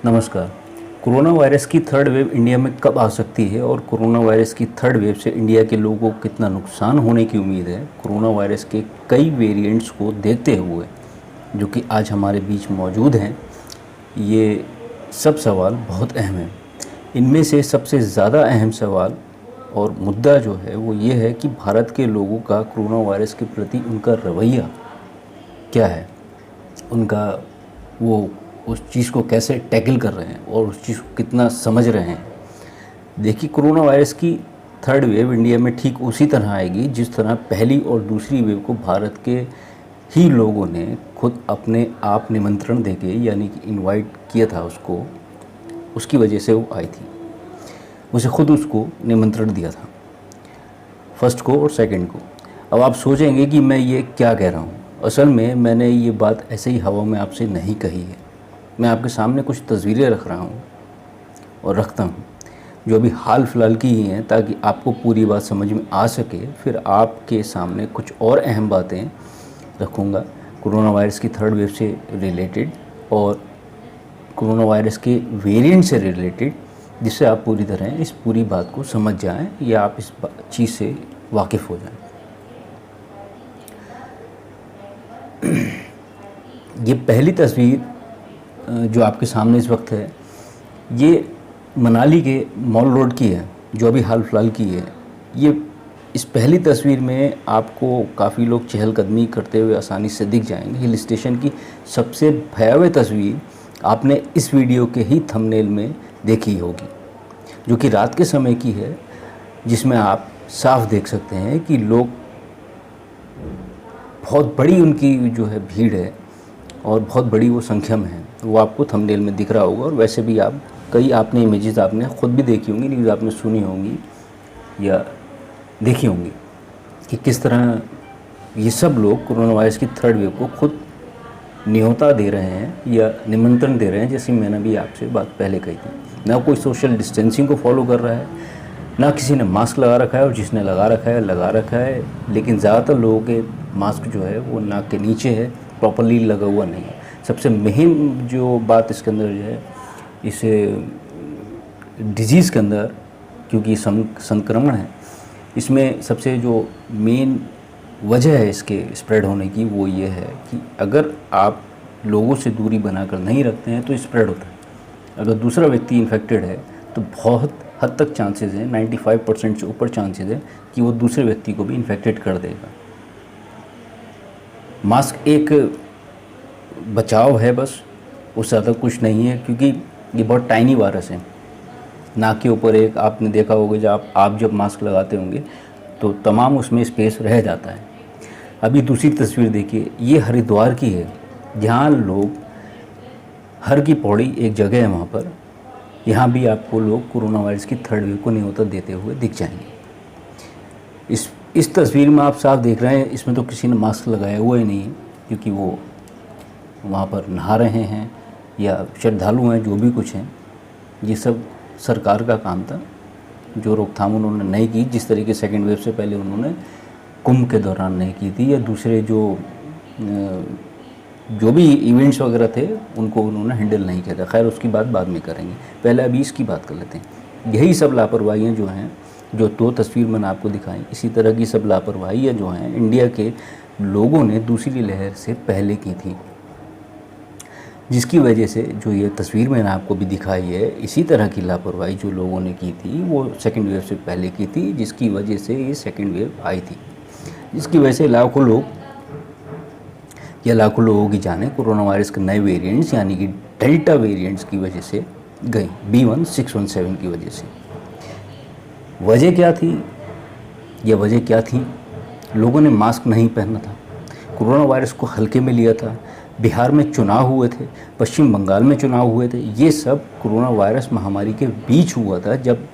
नमस्कार। Corona virus की third wave India में कब आ सकती है और कोरोना वायरस की थर्ड वेव से इंडिया के लोगों को कितना नुकसान होने की उम्मीद है? कोरोना वायरस के कई वेरिएंट्स को देखते हुए जो कि आज हमारे बीच मौजूद हैं, ये सब सवाल बहुत अहम हैं। इनमें से सबसे ज़्यादा अहम सवाल और मुद्दा जो है वो ये है कि भारत के लोगों का कोरोना वायरस के प्रति उनका रवैया क्या है, उनका वो उस चीज़ को कैसे टैकल कर रहे हैं और उस चीज़ को कितना समझ रहे हैं। देखिए, कोरोना वायरस की थर्ड वेव इंडिया में ठीक उसी तरह आएगी जिस तरह पहली और दूसरी वेव को भारत के ही लोगों ने खुद अपने आप निमंत्रण देके यानी कि इनवाइट किया था उसको, उसकी वजह से वो आई थी। उसे खुद उसको निमंत्रण दिया था, फर्स्ट को और सेकंड को। अब आप सोचेंगे कि मैं ये क्या कह रहा हूँ। असल में मैंने ये बात ऐसे ही हवा में आपसे नहीं कही है। मैं आपके सामने कुछ तस्वीरें रख रहा हूँ और रखता हूँ जो अभी हाल फिलहाल की ही हैं, ताकि आपको पूरी बात समझ में आ सके। फिर आपके सामने कुछ और अहम बातें रखूँगा कोरोना वायरस की थर्ड वेव से रिलेटेड और कोरोना वायरस के वेरिएंट से रिलेटेड, जिससे आप पूरी तरह इस पूरी बात को समझ जाएं या आप इस चीज़ से वाकिफ़ हो जाएं। ये पहली तस्वीर जो आपके सामने इस वक्त है, ये मनाली के मॉल रोड की है, जो अभी हाल फिलहाल की है। ये इस पहली तस्वीर में आपको काफ़ी लोग चहलकदमी करते हुए आसानी से दिख जाएंगे। हिल स्टेशन की सबसे भयावह तस्वीर आपने इस वीडियो के ही थंबनेल में देखी होगी, जो कि रात के समय की है, जिसमें आप साफ देख सकते हैं कि लोग, बहुत बड़ी उनकी जो है भीड़ है और बहुत बड़ी वो संख्या में है। वो आपको थंबनेल में दिख रहा होगा। और वैसे भी आप कई आपने इमेजेस आपने ख़ुद भी देखी होंगी, न्यूज़ आपने सुनी होंगी या देखी होंगी कि किस तरह ये सब लोग कोरोना वायरस की थर्ड वेव को खुद न्योता दे रहे हैं या निमंत्रण दे रहे हैं। जैसे मैंने भी आपसे बात पहले कही थी, ना कोई सोशल डिस्टेंसिंग को फॉलो कर रहा है, ना किसी ने मास्क लगा रखा है, और जिसने लगा रखा है, लेकिन ज़्यादातर लोगों के मास्क जो है वो नाक के नीचे है, प्रॉपर्ली लगा हुआ नहीं है। सबसे मेन जो बात इसके अंदर जो है, इस डिज़ीज़ के अंदर, क्योंकि संक्रमण है, इसमें सबसे जो मेन वजह है इसके स्प्रेड होने की, वो ये है कि अगर आप लोगों से दूरी बनाकर नहीं रखते हैं तो स्प्रेड होता है। अगर दूसरा व्यक्ति इन्फेक्टेड है तो बहुत हद तक चांसेस हैं, 95% से ऊपर चांसेस है कि वो दूसरे व्यक्ति को भी इन्फेक्टेड कर देगा। मास्क एक बचाव है बस, उससे ज़्यादा कुछ नहीं है, क्योंकि ये बहुत टाइनी वायरस है। नाक के ऊपर एक आपने देखा होगा, जब आप जब मास्क लगाते होंगे तो तमाम उसमें स्पेस रह जाता है। अभी दूसरी तस्वीर देखिए, ये हरिद्वार की है, जहाँ लोग, हर की पौड़ी एक जगह है वहाँ पर, यहाँ भी आपको लोग कोरोना वायरस की थर्ड वेव को न्योता देते हुए दिख जाएंगे। इस तस्वीर में आप साफ देख रहे हैं, इसमें तो किसी ने मास्क लगाया हुआ ही नहीं है, क्योंकि वो वहाँ पर नहा रहे हैं या श्रद्धालु हैं, जो भी कुछ हैं। ये सब सरकार का काम था, जो रोकथाम उन्होंने नहीं की, जिस तरीके सेकेंड वेव से पहले उन्होंने कुंभ के दौरान नहीं की थी, या दूसरे जो भी इवेंट्स वगैरह थे उनको उन्होंने हैंडल नहीं किया था। खैर, उसकी बात बाद में करेंगे, पहले अभी इसकी बात कर लेते हैं। यही सब लापरवाहियाँ जो हैं, जो दो तस्वीर मैंने आपको दिखाई, इसी तरह की सब लापरवाहियाँ जो हैं इंडिया के लोगों ने दूसरी लहर से पहले की थी, जिसकी वजह से जो ये तस्वीर मैंने आपको भी दिखाई है, इसी तरह की लापरवाही जो लोगों ने की थी वो सेकेंड वेव से पहले की थी, जिसकी वजह से ये सेकेंड वेव आई थी, जिसकी वजह से लाखों लोगों की जानें कोरोना वायरस के नए वेरिएंट्स यानी कि डेल्टा वेरिएंट्स की वजह से गई, B1617 की वजह से। वजह क्या थी? यह वजह क्या थी? लोगों ने मास्क नहीं पहना था, कोरोना वायरस को हल्के में लिया था, बिहार में चुनाव हुए थे, पश्चिम बंगाल में चुनाव हुए थे। ये सब कोरोना वायरस महामारी के बीच हुआ था, जब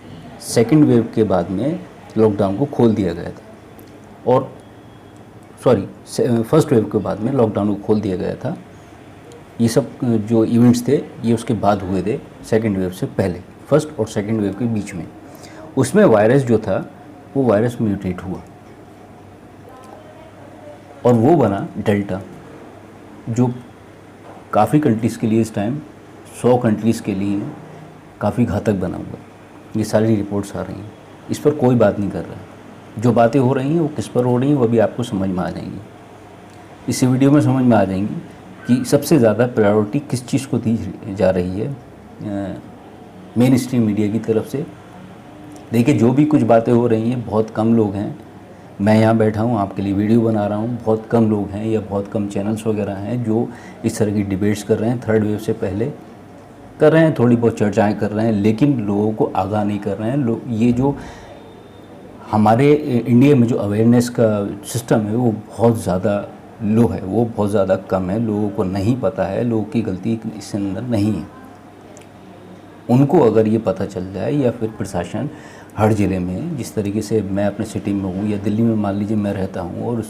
सेकेंड वेव के बाद में लॉकडाउन को खोल दिया गया था, और फर्स्ट वेव के बाद में लॉकडाउन को खोल दिया गया था। ये सब जो इवेंट्स थे ये उसके बाद हुए थे, सेकेंड वेव से पहले, फर्स्ट और सेकेंड वेव के बीच में। उसमें वायरस जो था वो वायरस म्यूटेट हुआ और वो बना डेल्टा, जो काफ़ी कंट्रीज़ के लिए इस टाइम 100 कंट्रीज़ के लिए काफ़ी घातक बना हुआ है। ये सारी रिपोर्ट्स आ रही हैं, इस पर कोई बात नहीं कर रहा है। जो बातें हो रही हैं वो किस पर हो रही हैं वो भी आपको समझ में आ जाएंगी। इस वीडियो में समझ में आ जाएंगी कि सबसे ज़्यादा प्रायोरिटी किस चीज़ को दी जा रही है मेन स्ट्रीम मीडिया की तरफ से। देखिए, जो भी कुछ बातें हो रही हैं, बहुत कम लोग हैं, मैं यहाँ बैठा हूँ आपके लिए वीडियो बना रहा हूँ, बहुत कम लोग हैं या बहुत कम चैनल्स वगैरह हैं जो इस तरह की डिबेट्स कर रहे हैं, थर्ड वेव से पहले कर रहे हैं, थोड़ी बहुत चर्चाएं कर रहे हैं, लेकिन लोगों को आगाह नहीं कर रहे हैं। लोग ये जो हमारे इंडिया में जो अवेयरनेस का सिस्टम है वो बहुत ज़्यादा लो है, वो बहुत ज़्यादा कम है। लोगों को नहीं पता है, लोगों की गलती इसके अंदर नहीं है। उनको अगर ये पता चल जाए या फिर प्रशासन हर ज़िले में, जिस तरीके से मैं अपने सिटी में हूँ या दिल्ली में मान लीजिए मैं रहता हूँ, और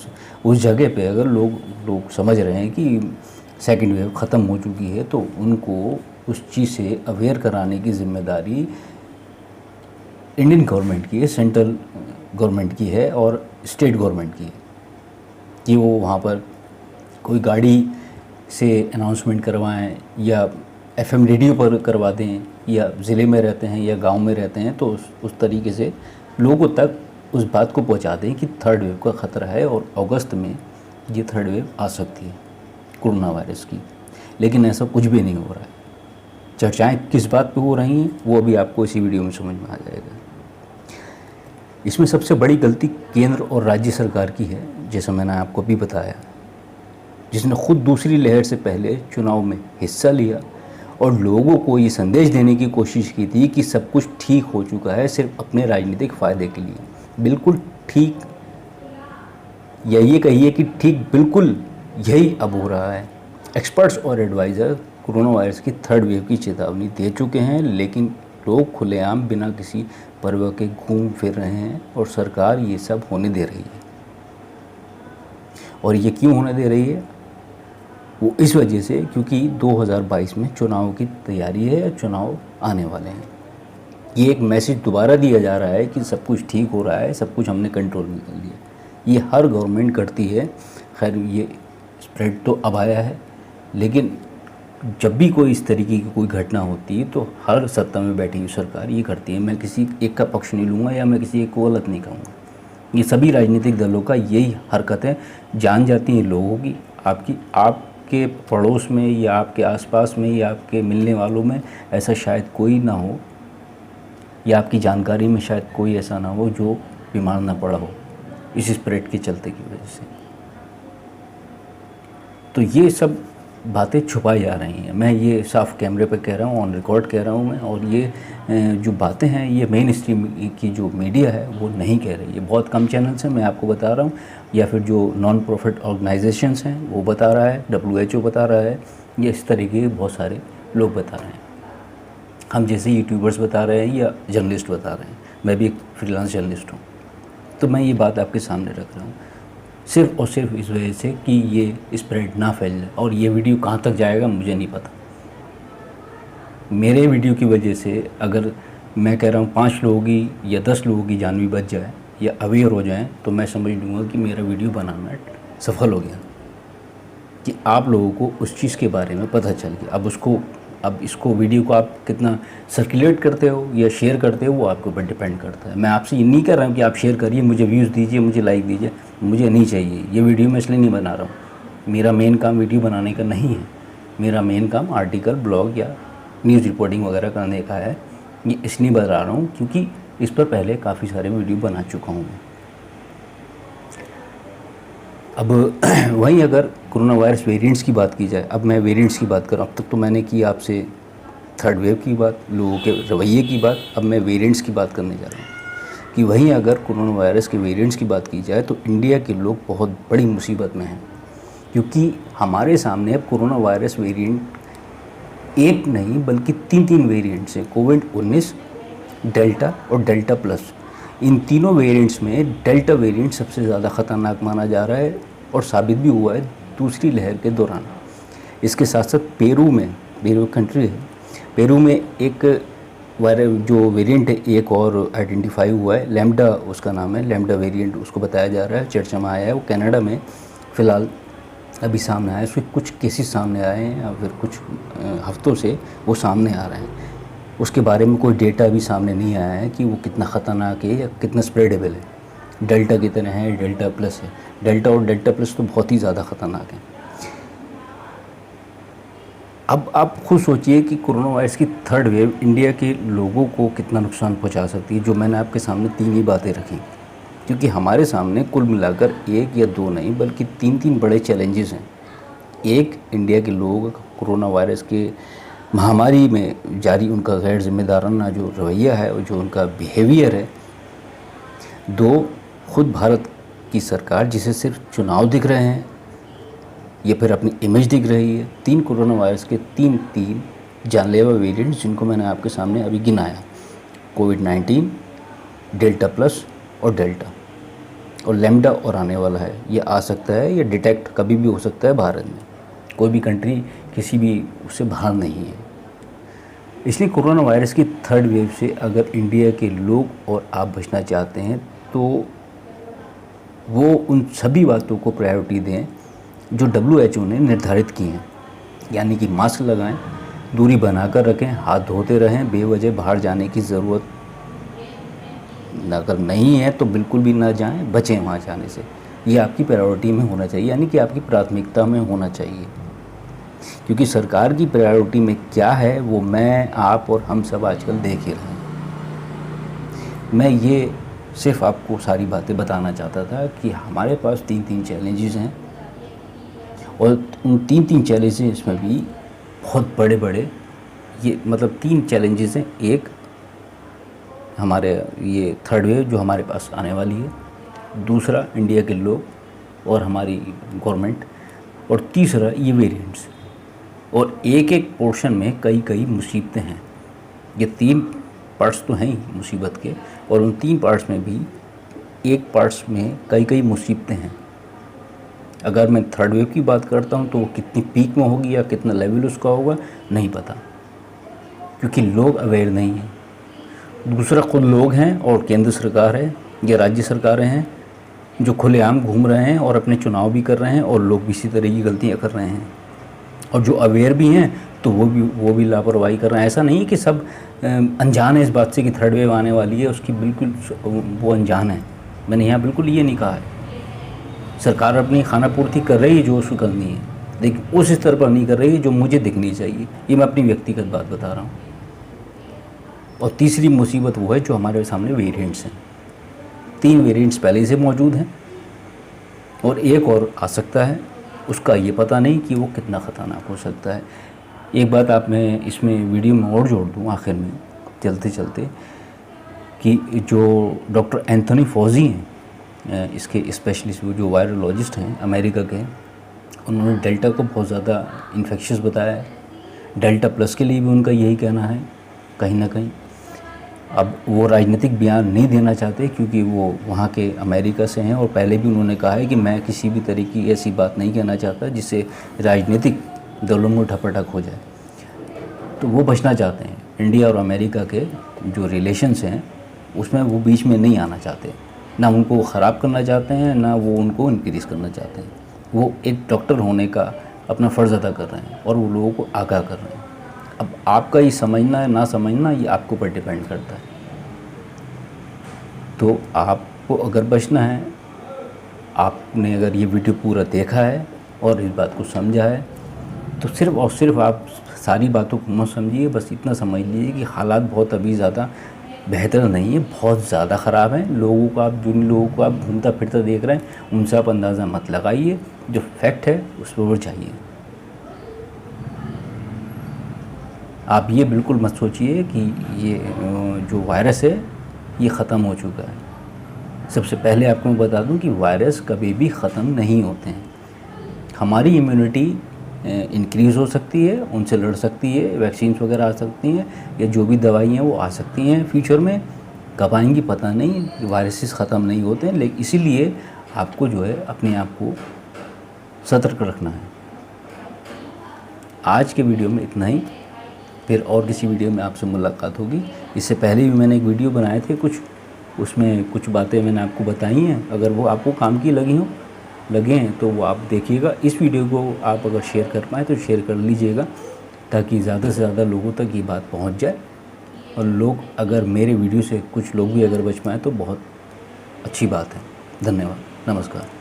उस जगह पे अगर लोग समझ रहे हैं कि सेकंड वेव ख़त्म हो चुकी है, तो उनको उस चीज़ से अवेयर कराने की ज़िम्मेदारी इंडियन गवर्नमेंट की है, सेंट्रल गवर्नमेंट की है और स्टेट गवर्नमेंट की है कि वो वहाँ पर कोई गाड़ी से अनाउंसमेंट करवाएं या एफएम रेडियो पर करवा दें, या ज़िले में रहते हैं या गांव में रहते हैं तो उस तरीके से लोगों तक उस बात को पहुंचा दें कि थर्ड वेव का ख़तरा है और अगस्त में ये थर्ड वेव आ सकती है कोरोना वायरस की। लेकिन ऐसा कुछ भी नहीं हो रहा है। चर्चाएं किस बात पे हो रही हैं वो अभी आपको इसी वीडियो में समझ में आ जाएगा। इसमें सबसे बड़ी गलती केंद्र और राज्य सरकार की है, जैसा मैंने आपको अभी बताया, जिसने खुद दूसरी लहर से पहले चुनाव में हिस्सा लिया और लोगों को ये संदेश देने की कोशिश की थी कि सब कुछ ठीक हो चुका है सिर्फ अपने राजनीतिक फ़ायदे के लिए। बिल्कुल ठीक, या ये कहिए कि ठीक बिल्कुल यही अब हो रहा है। एक्सपर्ट्स और एडवाइज़र कोरोना वायरस की थर्ड वेव की चेतावनी दे चुके हैं, लेकिन लोग खुलेआम बिना किसी परवाह के घूम फिर रहे हैं और सरकार ये सब होने दे रही है। और ये क्यों होने दे रही है? वो इस वजह से क्योंकि 2022 में चुनाव की तैयारी है या चुनाव आने वाले हैं। ये एक मैसेज दोबारा दिया जा रहा है कि सब कुछ ठीक हो रहा है, सब कुछ हमने कंट्रोल में कर लिया। ये हर गवर्नमेंट करती है। खैर, ये स्प्रेड तो अब आया है, लेकिन जब भी कोई इस तरीके की कोई घटना होती है तो हर सत्ता में बैठी हुई सरकार ये करती है। मैं किसी एक का पक्ष नहीं लूँगा या मैं किसी एक को गलत नहीं कहूँगा। ये सभी राजनीतिक दलों का यही हरकतें जान जाती हैं लोगों की। आपके पड़ोस में या आपके आसपास में या आपके मिलने वालों में ऐसा शायद कोई ना हो, या आपकी जानकारी में शायद कोई ऐसा ना हो जो बीमार ना पड़ा हो इस स्प्रेड के चलते की वजह से। तो ये सब बातें छुपाई जा रही हैं। मैं ये साफ कैमरे पे कह रहा हूँ, ऑन रिकॉर्ड कह रहा हूँ मैं। और ये जो बातें हैं ये मेन स्ट्रीम की जो मीडिया है वो नहीं कह रही है। बहुत कम चैनल्स हैं, मैं आपको बता रहा हूँ, या फिर जो नॉन प्रॉफिट ऑर्गेनाइजेशंस हैं वो बता रहा है, WHO बता रहा है, या इस तरीके के बहुत सारे लोग बता रहे हैं। हम जैसे यूट्यूबर्स बता रहे हैं या जर्नलिस्ट बता रहे हैं। मैं भी एक फ्रीलांस जर्नलिस्ट हूँ, तो मैं ये बात आपके सामने रख रहा हूँ सिर्फ और सिर्फ इस वजह से कि ये स्प्रेड ना फैल जाए। और ये वीडियो कहाँ तक जाएगा मुझे नहीं पता। मेरे वीडियो की वजह से अगर मैं कह रहा हूँ 5 लोगों की या 10 लोगों की जान भी बच जाए या अवेयर हो जाए, तो मैं समझ लूँगा कि मेरा वीडियो बनाना सफल हो गया, कि आप लोगों को उस चीज़ के बारे में पता चल गया। अब इसको वीडियो को आप कितना सर्कुलेट करते हो या शेयर करते हो वो आपके ऊपर डिपेंड करता है। मैं आपसे ये नहीं कह रहा हूँ कि आप शेयर करिए, मुझे व्यूज़ दीजिए, मुझे लाइक दीजिए, मुझे नहीं चाहिए। ये वीडियो मैं इसलिए नहीं बना रहा हूँ। मेरा मेन काम वीडियो बनाने का नहीं है। मेरा मेन काम आर्टिकल, ब्लॉग या न्यूज़ रिपोर्टिंग वगैरह करने का है। ये इसलिए बता रहा हूँ क्योंकि इस पर पहले काफ़ी सारे वीडियो बना चुका हूँ मैं। अब वहीं अगर कोरोना वायरस वेरिएंट्स की बात की जाए, अब मैं वेरिएंट्स की बात कर रहा हूँ। अब तक तो मैंने की आपसे थर्ड वेव की बात, लोगों के रवैये की बात। अब मैं वेरिएंट्स की बात करने जा रहा हूँ कि वहीं अगर कोरोना वायरस के वेरिएंट्स की बात की जाए तो इंडिया के लोग बहुत बड़ी मुसीबत में हैं, क्योंकि हमारे सामने अब कोरोना वायरस वेरिएंट एक नहीं बल्कि 3 वेरिएंट्स हैं। कोविड-19, डेल्टा और डेल्टा प्लस। इन तीनों वेरिएंट्स में डेल्टा वेरिएंट सबसे ज़्यादा ख़तरनाक माना जा रहा है और साबित भी हुआ है दूसरी लहर के दौरान। इसके साथ साथ पेरू कंट्री है, पेरू में एक जो वेरिएंट है एक और आइडेंटिफाई हुआ है, लैम्डा उसका नाम है, लैम्डा वेरिएंट उसको बताया जा रहा है, चर्चा में आया है। वो कनाडा में फ़िलहाल अभी सामने आया, उसके कुछ केसेस सामने आए हैं या फिर कुछ हफ्तों से वो सामने आ रहे हैं। उसके बारे में कोई डेटा भी सामने नहीं आया है कि वो कितना ख़तरनाक है या कितना स्प्रेडेबल है। डेल्टा कितने हैं, डेल्टा प्लस है। डेल्टा और डेल्टा प्लस तो बहुत ही ज़्यादा ख़तरनाक है। अब आप खुद सोचिए कि कोरोना वायरस की थर्ड वेव इंडिया के लोगों को कितना नुकसान पहुंचा सकती है। जो मैंने आपके सामने 3 ही बातें रखी, क्योंकि हमारे सामने कुल मिलाकर 1 या 2 नहीं बल्कि 3 बड़े चैलेंजेस हैं। एक, इंडिया के लोग कोरोना वायरस के महामारी में जारी उनका गैर जिम्मेदाराना जो रवैया है और जो उनका बिहेवियर है। 2, खुद भारत की सरकार जिसे सिर्फ चुनाव दिख रहे हैं या फिर अपनी इमेज दिख रही है। 3, कोरोना वायरस के तीन जानलेवा वेरिएंट्स जिनको मैंने आपके सामने अभी गिनाया, कोविड-19, डेल्टा प्लस और डेल्टा, और लैम्डा और आने वाला है। ये आ सकता है, ये डिटेक्ट कभी भी हो सकता है भारत में। कोई भी कंट्री किसी भी उससे बाहर नहीं है। इसलिए कोरोना वायरस की थर्ड वेव से अगर इंडिया के लोग और आप बचना चाहते हैं तो वो उन सभी बातों को प्रायोरिटी दें जो WHO ने निर्धारित की हैं। यानी कि मास्क लगाएं, दूरी बनाकर रखें, हाथ धोते रहें, बेवजह बाहर जाने की ज़रूरत अगर नहीं है तो बिल्कुल भी ना जाएं, बचें वहाँ जाने से। ये आपकी प्रायोरिटी में होना चाहिए, यानी कि आपकी प्राथमिकता में होना चाहिए। क्योंकि सरकार की प्रायोरिटी में क्या है वो मैं, आप और हम सब आजकल देख ही रहे हैं। मैं ये सिर्फ आपको सारी बातें बताना चाहता था कि हमारे पास 3 चैलेंजेस हैं और उन 3 चैलेंजेस में भी बहुत बड़े ये मतलब 3 चैलेंजेस हैं। एक, हमारे ये थर्ड वेव जो हमारे पास आने वाली है। दूसरा, इंडिया के लोग और हमारी गवर्नमेंट। और तीसरा, ये वेरिएंट्स। और एक पोर्शन में कई मुसीबतें हैं। ये 3 पार्ट्स तो हैं ही मुसीबत के, और उन 3 पार्ट्स में भी एक पार्ट्स में कई मुसीबतें हैं। अगर मैं थर्ड वेव की बात करता हूँ तो वो कितनी पीक में होगी या कितना लेवल उसका होगा नहीं पता, क्योंकि लोग अवेयर नहीं हैं। दूसरा, खुद लोग हैं और केंद्र सरकार है या राज्य सरकारें हैं जो खुलेआम घूम रहे हैं और अपने चुनाव भी कर रहे हैं, और लोग भी इसी तरह की गलतियाँ कर रहे हैं। और जो अवेयर भी हैं तो वो भी लापरवाही कर रहे हैं। ऐसा नहीं है कि सब अनजान है इस बात से कि थर्ड वेव आने वाली है, उसकी बिल्कुल वो अनजान है। मैंने यहाँ बिल्कुल ये नहीं कहा है। सरकार अपनी खाना पूर्ति कर रही है जो उसको करनी है, लेकिन उस स्तर पर नहीं कर रही है जो मुझे दिखनी चाहिए। ये मैं अपनी व्यक्तिगत बात बता रहा हूँ। और तीसरी मुसीबत वो है जो हमारे सामने वेरिएंट्स हैं। 3 वेरिएंट्स पहले से मौजूद हैं और एक और आ सकता है, उसका ये पता नहीं कि वो कितना ख़तरनाक हो सकता है। एक बात आप मैं इसमें वीडियो में और जोड़ दूँ आखिर में चलते चलते, कि जो डॉक्टर एंथनी फॉजी हैं, इसके स्पेशलिस्ट, वो जो वायरोलॉजिस्ट हैं अमेरिका के, उन्होंने डेल्टा को बहुत ज़्यादा इन्फेक्शियस बताया है। डेल्टा प्लस के लिए भी उनका यही कहना है कहीं ना कहीं। अब वो राजनीतिक बयान नहीं देना चाहते क्योंकि वो वहाँ के अमेरिका से हैं, और पहले भी उन्होंने कहा है कि मैं किसी भी तरह की ऐसी बात नहीं कहना चाहता जिससे राजनीतिक दलों में उठापटक हो जाए। तो वो बचना चाहते हैं। इंडिया और अमेरिका के जो रिलेशंस हैं उसमें वो बीच में नहीं आना चाहते, ना उनको वो ख़राब करना चाहते हैं, ना वो उनको इनक्रीज़ करना चाहते हैं। वो एक डॉक्टर होने का अपना फ़र्ज़ अदा कर रहे हैं और वो लोगों को आगाह कर रहे हैं। अब आपका ये समझना है ना समझना, ये आपके ऊपर डिपेंड करता है। तो आपको अगर बचना है, आपने अगर ये वीडियो पूरा देखा है और इस बात को समझा है, तो सिर्फ़ और सिर्फ आप सारी बातों को मत समझिए, बस इतना समझ लीजिए कि हालात बहुत अभी ज़्यादा बेहतर नहीं है, बहुत ज़्यादा ख़राब हैं। लोगों को आप, जिन लोगों को आप घूमता फिरता देख रहे हैं, उनसे आप अंदाज़ा मत लगाइए। जो फैक्ट है उस पर जाइए। आप ये बिल्कुल मत सोचिए कि ये जो वायरस है ये ख़त्म हो चुका है। सबसे पहले आपको मैं बता दूं कि वायरस कभी भी ख़त्म नहीं होते हैं। हमारी इम्यूनिटी इंक्रीज़ हो सकती है, उनसे लड़ सकती है, वैक्सीन्स वगैरह आ सकती हैं, या जो भी दवाई हैं वो आ सकती हैं फ्यूचर में। कब आएंगी पता नहीं। वायरसेस ख़त्म नहीं होते हैं, लेकिन इसीलिए आपको जो है अपने आप को सतर्क रखना है। आज के वीडियो में इतना ही, फिर और किसी वीडियो में आपसे मुलाकात होगी। इससे पहले भी मैंने एक वीडियो बनाए थे कुछ, उसमें कुछ बातें मैंने आपको बताई हैं। अगर वो आपको काम की लगी हो लगे हैं तो वो आप देखिएगा। इस वीडियो को आप अगर शेयर कर पाएँ तो शेयर कर लीजिएगा, ताकि ज़्यादा से ज़्यादा लोगों तक ये बात पहुंच जाए, और लोग अगर मेरे वीडियो से कुछ लोग भी अगर बच पाएँ तो बहुत अच्छी बात है। धन्यवाद, नमस्कार।